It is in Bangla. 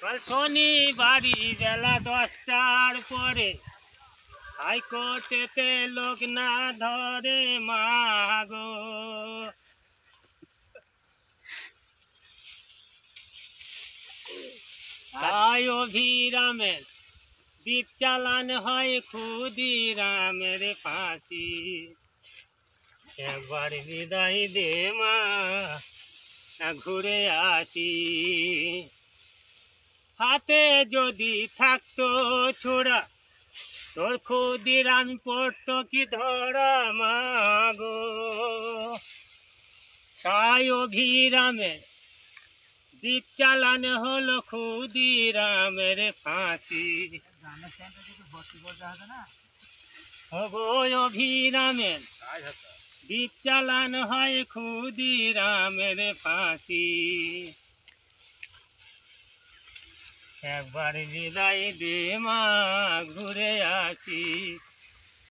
শনিবারি বেলা 10টার পরে হাইকোর্টেতে লোক না ধরে মাগো। তাই অভিরামের দ্বীপ চালান হয় ক্ষুদিরামের ফাঁসি। একবার বিদায় দে মা, ঘুরে আসি। হাতে যদি থাকতো ছোড়া, তোর ক্ষুদিরাম পড়তো কি ধরা মাগো। তাই অভিরামের দ্বীপ চালানো হলো ক্ষুদিরামের ফাঁসি। অভিরামের দ্বীপ চালানো হয় ক্ষুদিরামের ফাঁসি। একবার বিদায় দে মা, ঘুরে আসি।